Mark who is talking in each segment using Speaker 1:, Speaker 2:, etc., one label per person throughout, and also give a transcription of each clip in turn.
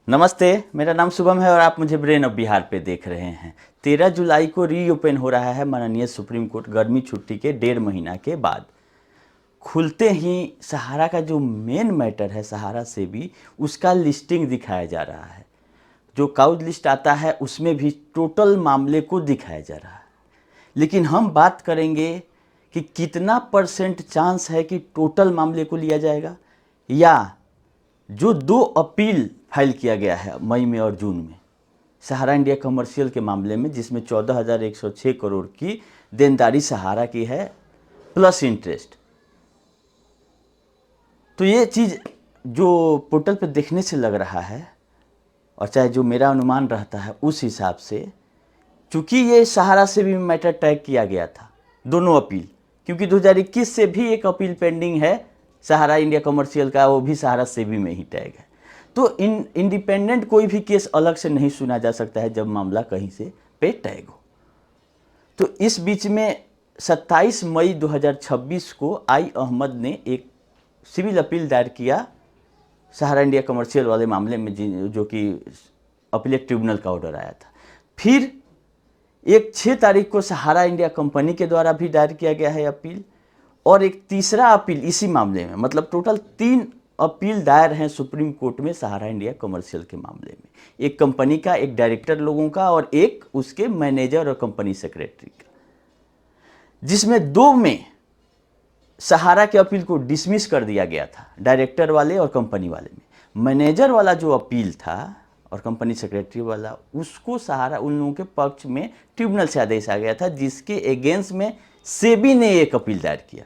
Speaker 1: नमस्ते, मेरा नाम शुभम है और आप मुझे ब्रेन ऑफ बिहार पे देख रहे हैं। 13 जुलाई को रीओपन हो रहा है माननीय सुप्रीम कोर्ट गर्मी छुट्टी के 1.5 महीना के बाद। खुलते ही सहारा का जो मेन मैटर है सहारा से भी उसका लिस्टिंग दिखाया जा रहा है। जो काउज लिस्ट आता है उसमें भी टोटल मामले को दिखाया जा रहा है। लेकिन हम बात करेंगे कि कितना परसेंट चांस है कि टोटल मामले को लिया जाएगा, या जो 2 अपील फाइल किया गया है मई में और जून में सहारा इंडिया कमर्शियल के मामले में, जिसमें 14,106 करोड़ की देनदारी सहारा की है प्लस इंटरेस्ट। तो ये चीज़ जो पोर्टल पे देखने से लग रहा है और चाहे जो मेरा अनुमान रहता है उस हिसाब से, चूँकि ये सहारा से भी मैटर टैग किया गया था दोनों अपील, क्योंकि 2021 से भी एक अपील पेंडिंग है सहारा इंडिया कमर्शियल का, वो भी सहारा सेबी में ही टैग है। तो इंडिपेंडेंट कोई भी केस अलग से नहीं सुना जा सकता है जब मामला कहीं से पे टैग हो। तो इस बीच में 27 मई 2026 को आई अहमद ने एक सिविल अपील दायर किया सहारा इंडिया कमर्शियल वाले मामले में, जो कि अपीलेट ट्रिब्यूनल का ऑर्डर आया था। फिर एक 6 तारीख को सहारा इंडिया कंपनी के द्वारा भी दायर किया गया है अपील, और एक तीसरा अपील इसी मामले में, मतलब टोटल 3 अपील दायर हैं सुप्रीम कोर्ट में सहारा इंडिया कमर्शियल के मामले में। एक कंपनी का, एक डायरेक्टर लोगों का और एक उसके मैनेजर और कंपनी सेक्रेटरी का, जिसमें 2 में सहारा के अपील को डिसमिस कर दिया गया था, डायरेक्टर वाले और कंपनी वाले में। मैनेजर वाला जो अपील था और कंपनी सेक्रेटरी वाला, उसको सहारा उन लोगों के पक्ष में ट्रिब्यूनल से आदेश आ गया था, जिसके अगेंस्ट में सेबी ने एक अपील दायर किया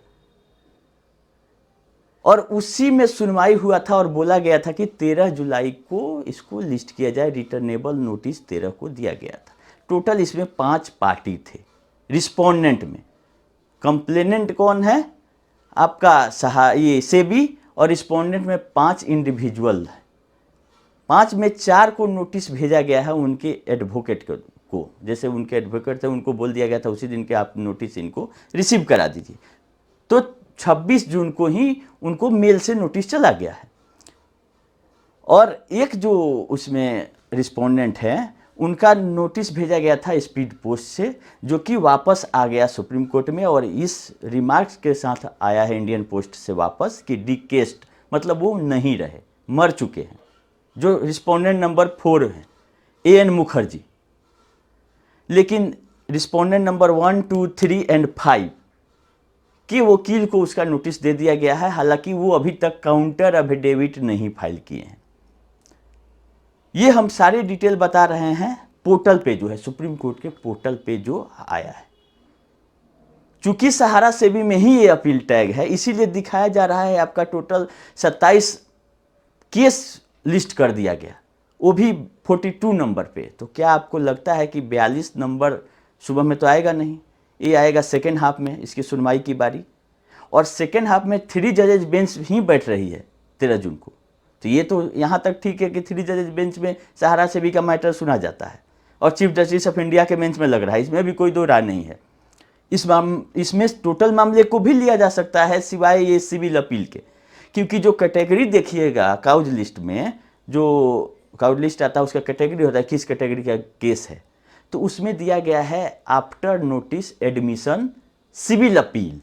Speaker 1: और उसी में सुनवाई हुआ था और बोला गया था कि 13 जुलाई को इसको लिस्ट किया जाए। रिटर्नेबल नोटिस 13 को दिया गया था। टोटल इसमें 5 पार्टी थे रिस्पोंडेंट में। कंप्लेनेंट कौन है? आपका ये सेबी, और रिस्पोंडेंट में 5 इंडिविजुअल है। 5 में 4 को नोटिस भेजा गया है उनके एडवोकेट को। जैसे उनके एडवोकेट थे उनको बोल दिया गया था उसी दिन के आप नोटिस इनको रिसीव करा दीजिए। तो 26 जून को ही उनको मेल से नोटिस चला गया है। और एक जो उसमें रिस्पोंडेंट है उनका नोटिस भेजा गया था स्पीड पोस्ट से, जो कि वापस आ गया सुप्रीम कोर्ट में, और इस रिमार्क्स के साथ आया है इंडियन पोस्ट से वापस कि डिकेस्ट, मतलब वो नहीं रहे, मर चुके हैं। जो रिस्पोंडेंट नंबर 4 है AN मुखर्जी। लेकिन रिस्पोंडेंट नंबर 1, 2, 3 और 5 कि वकील को उसका नोटिस दे दिया गया है, हालांकि वो अभी तक काउंटर एफिडेविट नहीं फाइल किए हैं। ये हम सारे डिटेल बता रहे हैं पोर्टल पे, जो है सुप्रीम कोर्ट के पोर्टल पे जो आया है। चूंकि सहारा सेबी में ही ये अपील टैग है, इसीलिए दिखाया जा रहा है आपका टोटल 27 केस लिस्ट कर दिया गया, वो भी 42 नंबर पे। तो क्या आपको लगता है कि 42 नंबर सुबह में तो आएगा नहीं, ये आएगा सेकेंड हाफ में इसकी सुनवाई की बारी। और सेकेंड हाफ में 3 जजेज बेंच ही बैठ रही है 13 जून को। तो ये तो यहाँ तक ठीक है कि 3 जजेज बेंच में सहारा सेबी का मैटर सुना जाता है और चीफ जस्टिस ऑफ इंडिया के बेंच में लग रहा है, इसमें भी कोई दो राय नहीं है। इसमें टोटल मामले को भी लिया जा सकता है सिवाय ये सिविल अपील के, क्योंकि जो कैटेगरी देखिएगा काउज लिस्ट में, जो काउज लिस्ट आता है उसका कैटेगरी होता है किस कैटेगरी का केस है, तो उसमें दिया गया है after notice admission civil appeal,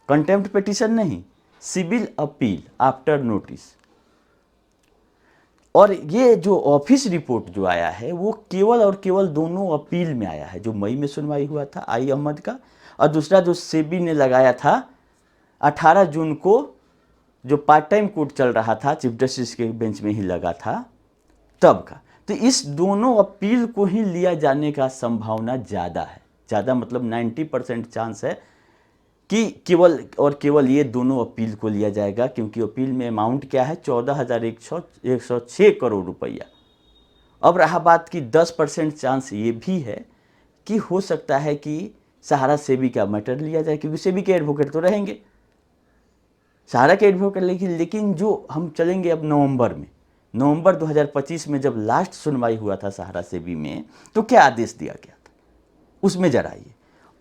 Speaker 1: contempt petition नहीं, सिविल अपील आफ्टर नोटिस। और ये जो ऑफिस रिपोर्ट जो आया है वो केवल और केवल दोनों अपील में आया है, जो मई में सुनवाई हुआ था आई अहमद का, और दूसरा जो सेबी ने लगाया था 18 जून को, जो पार्ट टाइम कोर्ट चल रहा था चीफ जस्टिस के बेंच में ही लगा था तब का। तो इस दोनों अपील को ही लिया जाने का संभावना ज़्यादा है, ज़्यादा मतलब 90% चांस है कि केवल और केवल ये दोनों अपील को लिया जाएगा, क्योंकि अपील में अमाउंट क्या है 14,106 करोड़ रुपया। अब रहा बात की 10% चांस ये भी है कि हो सकता है कि सहारा सेबी का मैटर लिया जाए, क्योंकि सेबी के एडवोकेट तो रहेंगे, सहारा के एडवोकेट। लेकिन जो हम चलेंगे अब नवंबर 2025 में जब लास्ट सुनवाई हुआ था सहारा सेबी में, तो क्या आदेश दिया गया था उसमें जरा आइए।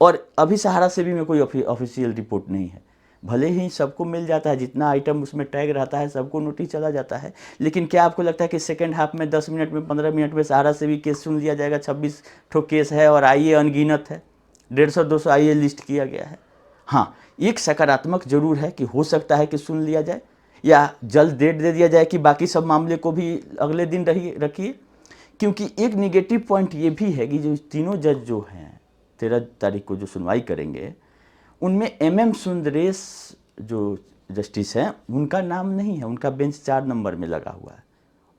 Speaker 1: और अभी सहारा सेबी में कोई ऑफिशियल रिपोर्ट नहीं है, भले ही सबको मिल जाता है, जितना आइटम उसमें टैग रहता है सबको नोटिस चला जाता है, लेकिन क्या आपको लगता है कि सेकेंड हाफ में 10 मिनट में 15 मिनट में सहारा से भी केस सुन लिया जाएगा? 26 ठो केस है और आईए अनगिनत है, 150-200 आईए लिस्ट किया गया है। हाँ, एक सकारात्मक जरूर है कि हो सकता है कि सुन लिया जाए या जल्द डेट दे दिया जाए कि बाकी सब मामले को भी अगले दिन रखिए। क्योंकि एक निगेटिव पॉइंट ये भी है कि जो तीनों जज जो हैं 13 तारीख को जो सुनवाई करेंगे, उनमें MM सुंदरेश जो जस्टिस हैं उनका नाम नहीं है, उनका बेंच 4 नंबर में लगा हुआ है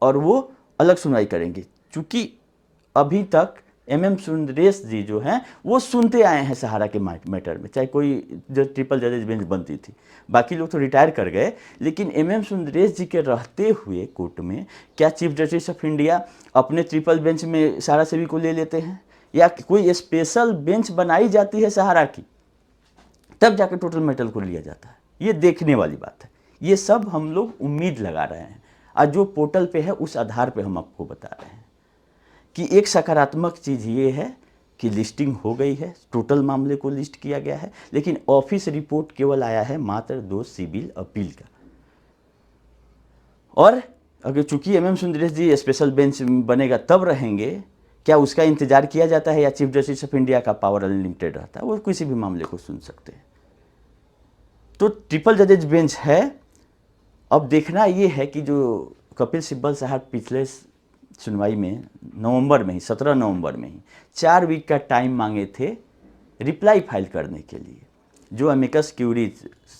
Speaker 1: और वो अलग सुनवाई करेंगे। चूँकि अभी तक MM सुंदरेश जी जो हैं वो सुनते आए हैं सहारा के मैटर में, चाहे कोई जो ट्रिपल जजेज बेंच बनती थी, बाकी लोग तो रिटायर कर गए, लेकिन MM सुंदरेश जी के रहते हुए कोर्ट में क्या चीफ जस्टिस ऑफ इंडिया अपने ट्रिपल बेंच में सहारा सेबी को ले लेते हैं या कोई स्पेशल बेंच बनाई जाती है सहारा की, तब जाकर टोटल मैटर को लिया जाता है? ये देखने वाली बात है। ये सब हम लोग उम्मीद लगा रहे हैं और जो पोर्टल पे है उस आधार पे हम आपको बता रहे हैं कि एक सकारात्मक चीज़ ये है कि लिस्टिंग हो गई है, टोटल मामले को लिस्ट किया गया है, लेकिन ऑफिस रिपोर्ट केवल आया है मात्र 2 सिविल अपील का। और अगर चूंकि MM सुंदरेश जी स्पेशल बेंच बनेगा तब रहेंगे, क्या उसका इंतजार किया जाता है या चीफ जस्टिस ऑफ इंडिया का पावर अनलिमिटेड रहता है, वो किसी भी मामले को सुन सकते हैं? तो ट्रिपल जजेज बेंच है। अब देखना ये है कि जो कपिल सिब्बल साहब पिछले सुनवाई में नवंबर में ही 17 नवंबर में ही 4 वीक का टाइम मांगे थे रिप्लाई फाइल करने के लिए। जो अमिकस क्यूरी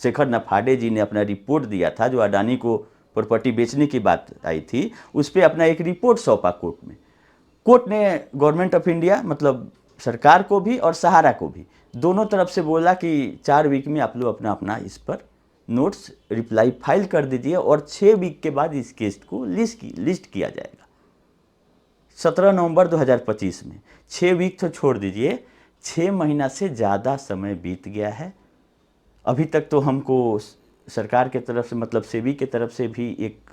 Speaker 1: शेखर नफाडे जी ने अपना रिपोर्ट दिया था, जो अडानी को प्रॉपर्टी बेचने की बात आई थी, उस पर अपना एक रिपोर्ट सौंपा कोर्ट में। कोर्ट ने गवर्नमेंट ऑफ इंडिया मतलब सरकार को भी और सहारा को भी दोनों तरफ से बोला कि 4 वीक में आप लोग अपना अपना इस पर नोट्स रिप्लाई फाइल कर दीजिए और 6 वीक के बाद इस केस को लिस्ट किया जाएगा। 17 नवंबर 2025 में 6 वीक तो छोड़ दीजिए, 6 महीना से ज़्यादा समय बीत गया है। अभी तक तो हमको सरकार के तरफ से मतलब सेबी के तरफ से भी एक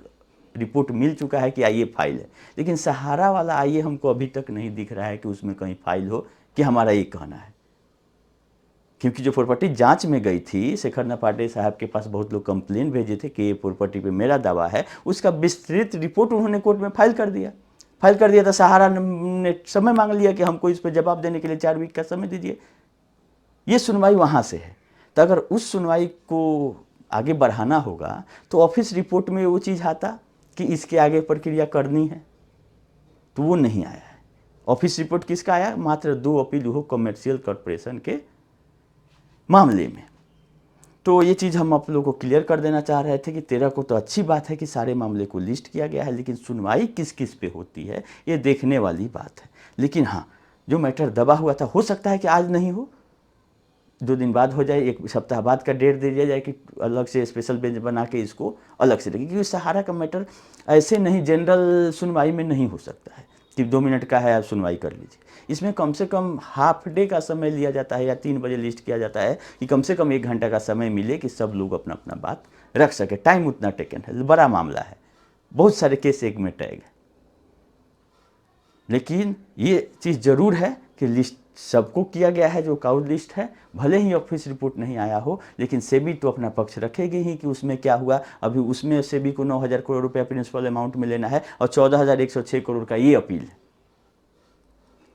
Speaker 1: रिपोर्ट मिल चुका है कि आइए फाइल है, लेकिन सहारा वाला आइए हमको अभी तक नहीं दिख रहा है कि उसमें कहीं फाइल हो कि हमारा ये कहना है। क्योंकि जो प्रॉपर्टी जांच में गई थी, शेखर नफाडे साहब के पास बहुत लोग कंप्लेन भेजे थे कि ये प्रॉपर्टी पे मेरा दावा है, उसका विस्तृत रिपोर्ट उन्होंने कोर्ट में फाइल कर दिया तो सहारा ने समय मांग लिया कि हमको इस पर जवाब देने के लिए 4 वीक का समय दीजिए। ये सुनवाई वहाँ से है। तो अगर उस सुनवाई को आगे बढ़ाना होगा तो ऑफिस रिपोर्ट में वो चीज़ आता कि इसके आगे प्रक्रिया करनी है, तो वो नहीं आया है। ऑफिस रिपोर्ट किसका आया? मात्र 2 अपील हो कमर्शियल कॉरपोरेशन के मामले में। तो ये चीज़ हम आप लोगों को क्लियर कर देना चाह रहे थे कि 13 को तो अच्छी बात है कि सारे मामले को लिस्ट किया गया है, लेकिन सुनवाई किस किस पे होती है ये देखने वाली बात है। लेकिन हाँ, जो मैटर दबा हुआ था, हो सकता है कि आज नहीं हो, 2 दिन बाद हो जाए, 1 सप्ताह बाद का डेट दे दिया जाए कि अलग से स्पेशल बेंच बना के इसको अलग से देखें, क्योंकि सहारा का मैटर ऐसे नहीं जनरल सुनवाई में नहीं हो सकता है कि 2 मिनट का है आप सुनवाई कर लीजिए। इसमें कम से कम हाफ डे का समय लिया जाता है या 3 बजे लिस्ट किया जाता है कि कम से कम 1 घंटा का समय मिले कि सब लोग अपना अपना बात रख सके। टाइम उतना टेकन है, बड़ा मामला है, बहुत सारे केस एक में टैग है। लेकिन ये चीज़ ज़रूर है कि लिस्ट सबको किया गया है, जो काउंट लिस्ट है, भले ही ऑफिस रिपोर्ट नहीं आया हो, लेकिन सेबी तो अपना पक्ष रखेगी ही कि उसमें क्या हुआ। अभी उसमें सेबी को 9,000 करोड़ रुपया प्रिंसिपल अमाउंट में लेना है और 14,106 करोड़ का ये अपील है।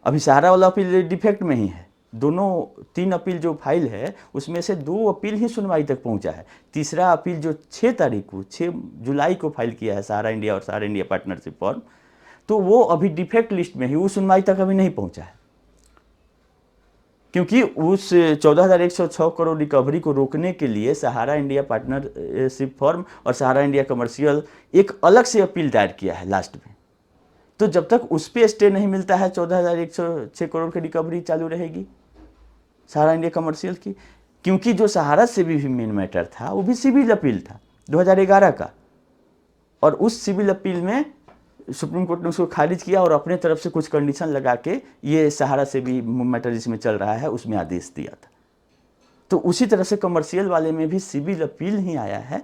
Speaker 1: अभी सहारा वाला अपील डिफेक्ट में ही है। दोनों 3 अपील जो फाइल है उसमें से 2 अपील ही सुनवाई तक पहुंचा है। तीसरा अपील जो 6 तारीख को 6 जुलाई को फाइल किया है सहारा इंडिया और सहारा इंडिया पार्टनरशिप फॉर्म, तो वो अभी डिफेक्ट लिस्ट में ही, वो सुनवाई तक अभी नहीं पहुंचा है, क्योंकि उस 14,106 करोड़ रिकवरी को रोकने के लिए सहारा इंडिया पार्टनरशिप फॉर्म और सहारा इंडिया कमर्शियल एक अलग से अपील दायर किया है लास्ट में। तो जब तक उस पर स्टे नहीं मिलता है 14,106 करोड़ की रिकवरी चालू रहेगी सहारा इंडिया कमर्शियल की। क्योंकि जो सहारा से भी मेन मैटर था वो भी सिविल अपील था 2011 का, और उस सिविल अपील में सुप्रीम कोर्ट ने उसको खारिज किया और अपने तरफ से कुछ कंडीशन लगा के ये सहारा से भी मैटर जिसमें चल रहा है उसमें आदेश दिया था। तो उसी तरह से कमर्शियल वाले में भी सिविल अपील ही आया है।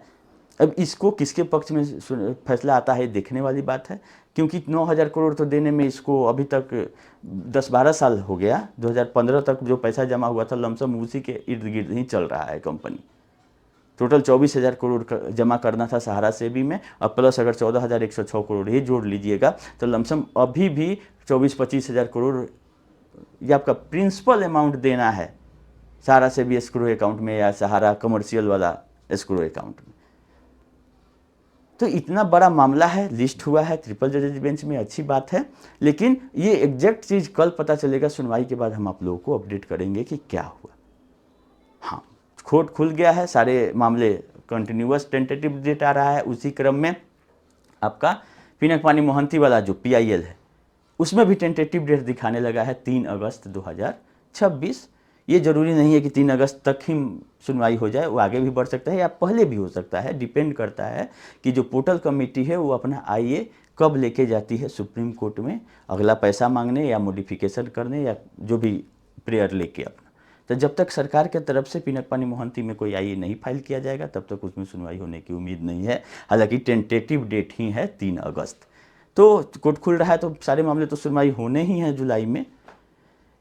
Speaker 1: अब इसको किसके पक्ष में फैसला आता है देखने वाली बात है, क्योंकि 9,000 करोड़ तो देने में इसको अभी तक 10-12 साल हो गया। 2015 तक जो पैसा जमा हुआ था लमसम उसी के इर्द गिर्द ही चल रहा है कंपनी। टोटल 24,000 करोड़ जमा करना था सहारा सेबी में, और प्लस अगर 14,106 करोड़ ये जोड़ लीजिएगा तो लमसम अभी भी 24-25 हज़ार करोड़ ये आपका प्रिंसिपल अमाउंट देना है सहारा सेबी एस्क्रो अकाउंट में या सहारा कमर्शियल वाला एस्क्रो अकाउंट में। तो इतना बड़ा मामला है, लिस्ट हुआ है ट्रिपल जजेज बेंच में, अच्छी बात है। लेकिन ये एग्जैक्ट चीज़ कल पता चलेगा, सुनवाई के बाद हम आप लोगों को अपडेट करेंगे कि क्या हुआ। हाँ, कोर्ट खुल गया है, सारे मामले कंटिन्यूअस टेंटेटिव डेट आ रहा है। उसी क्रम में आपका पिनकपानी मोहंती वाला जो PIL है उसमें भी टेंटेटिव डेट दिखाने लगा है 3 अगस्त 2026। ये जरूरी नहीं है कि 3 अगस्त तक ही सुनवाई हो जाए, वो आगे भी बढ़ सकता है या पहले भी हो सकता है। डिपेंड करता है कि जो पोर्टल कमेटी है वो अपना IA कब लेके जाती है सुप्रीम कोर्ट में, अगला पैसा मांगने या मॉडिफिकेशन करने या जो भी प्रेयर लेके अपना। तो जब तक सरकार के तरफ से पिनकपानी मोहंती में कोई IA नहीं फाइल किया जाएगा तब तक उसमें सुनवाई होने की उम्मीद नहीं है। हालांकि टेंटेटिव डेट ही है 3 अगस्त। तो कोर्ट खुल रहा है तो सारे मामले तो सुनवाई होने ही हैं जुलाई में।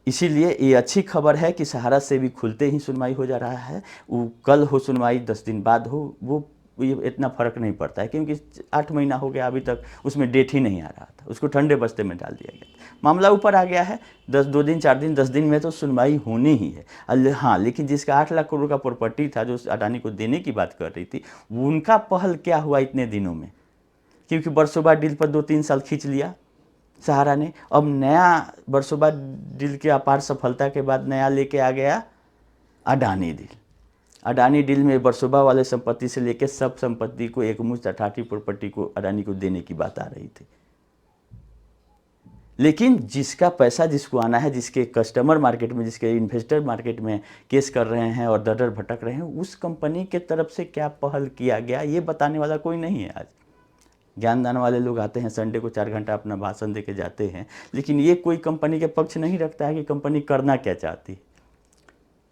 Speaker 1: इसीलिए ये अच्छी खबर है कि सहारा से भी खुलते ही सुनवाई हो जा रहा है। वो कल हो सुनवाई 10 दिन बाद हो, वो ये इतना फ़र्क नहीं पड़ता है, क्योंकि 8 महीना हो गया अभी तक उसमें डेट ही नहीं आ रहा था, उसको ठंडे बस्ते में डाल दिया गया। मामला ऊपर आ गया है, 2 दिन 4 दिन 10 दिन में तो सुनवाई होनी ही है। हाँ, लेकिन जिसका 8 लाख करोड़ का प्रॉपर्टी था जो अडानी को देने की बात कर रही थी, उनका पहल क्या हुआ इतने दिनों में? क्योंकि बरसोबा डील पर 2-3 साल खींच लिया सहारा ने। अब नया बरसोबा डील की अपार सफलता के बाद नया लेके आ गया अडानी डील। अडानी डील में बरसोबा वाले संपत्ति से लेकर सब संपत्ति को एकमुश्त 88 प्रॉपर्टी को अडानी को देने की बात आ रही थी। लेकिन जिसका पैसा जिसको आना है, जिसके कस्टमर मार्केट में, जिसके इन्वेस्टर मार्केट में केस कर रहे हैं और दर भटक रहे हैं, उस कंपनी के तरफ से क्या पहल किया गया ये बताने वाला कोई नहीं है। आज ज्ञानदान वाले लोग आते हैं, संडे को 4 घंटा अपना भाषण दे के जाते हैं, लेकिन ये कोई कंपनी के पक्ष नहीं रखता है कि कंपनी करना क्या चाहती है।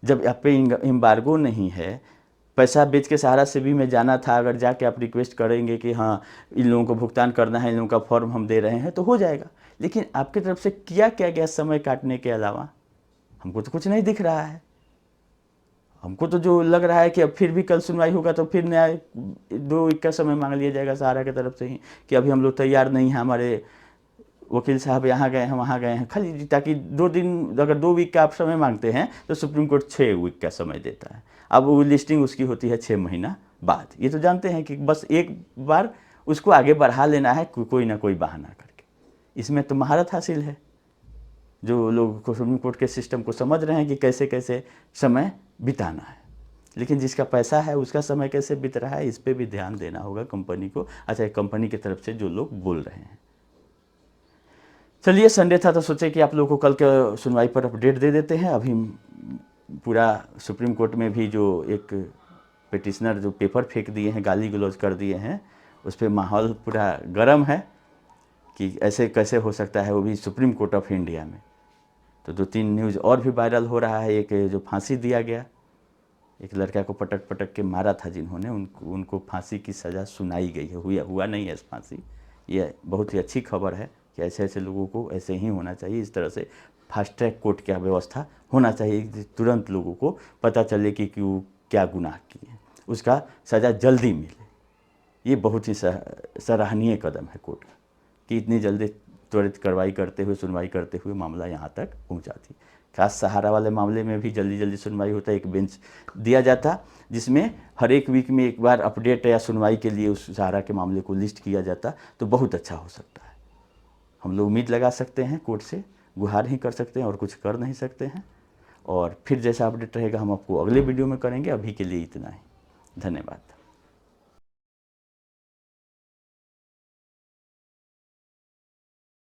Speaker 1: जब आप पे एम्बार्गो नहीं है, पैसा बेच के सहारा सेबी में जाना था, अगर जाके आप रिक्वेस्ट करेंगे कि हाँ इन लोगों को भुगतान करना है, इन लोगों का फॉर्म हम दे रहे हैं, तो हो जाएगा। लेकिन आपकी तरफ से किया क्या गया समय काटने के अलावा? हमको तो कुछ नहीं दिख रहा है। हमको तो जो लग रहा है कि अब फिर भी कल सुनवाई होगा तो फिर नया 2 वीक का समय मांग लिया जाएगा सहारा की तरफ से ही कि अभी हम लोग तैयार नहीं हैं, हमारे वकील साहब यहाँ गए हैं वहाँ गए हैं, खाली ताकि 2 दिन, अगर 2 वीक का आप समय मांगते हैं तो सुप्रीम कोर्ट 6 वीक का समय देता है। अब वो लिस्टिंग उसकी होती है 6 महीना बाद। ये तो जानते हैं कि बस एक बार उसको आगे बढ़ा लेना है कोई ना कोई बहाना करके। इसमें तो महारत हासिल है, जो लोग सुप्रीम कोर्ट के सिस्टम को समझ रहे हैं कि कैसे कैसे समय बिताना है। लेकिन जिसका पैसा है उसका समय कैसे बीत रहा है, इस पर भी ध्यान देना होगा कंपनी को। अच्छा, कंपनी की तरफ से जो लोग बोल रहे हैं। चलिए, संडे था तो सोचे कि आप लोगों को कल के सुनवाई पर अपडेट दे देते हैं। अभी पूरा सुप्रीम कोर्ट में भी जो एक पिटिशनर जो पेपर फेंक दिए हैं, गाली गलौज कर दिए हैं, उस पर माहौल पूरा गर्म है कि ऐसे कैसे हो सकता है, वो भी सुप्रीम कोर्ट ऑफ इंडिया में। तो 2-3 न्यूज़ और भी वायरल हो रहा है। एक जो फांसी दिया गया, एक लड़का को पटक पटक के मारा था जिन्होंने, उनको फांसी की सज़ा सुनाई गई है। हुआ नहीं है फांसी। ये बहुत ही अच्छी खबर है कि ऐसे ऐसे लोगों को ऐसे ही होना चाहिए। इस तरह से फास्ट ट्रैक कोर्ट की व्यवस्था होना चाहिए, तुरंत लोगों को पता चले कि वो क्या गुनाह किए, उसका सज़ा जल्दी मिले। ये बहुत ही सराहनीय कदम है कोर्ट का कि इतनी जल्दी त्वरित कार्रवाई करते हुए, सुनवाई करते हुए मामला यहाँ तक पहुँचा थी। खास सहारा वाले मामले में भी जल्दी जल्दी सुनवाई होता, एक बेंच दिया जाता जिसमें हर एक वीक में एक बार अपडेट या सुनवाई के लिए उस सहारा के मामले को लिस्ट किया जाता, तो बहुत अच्छा हो सकता है। हम लोग उम्मीद लगा सकते हैं कोर्ट से, गुहार ही कर सकते हैं और कुछ कर नहीं सकते हैं। और फिर जैसा अपडेट रहेगा हम आपको अगले वीडियो में करेंगे। अभी के लिए इतना ही, धन्यवाद।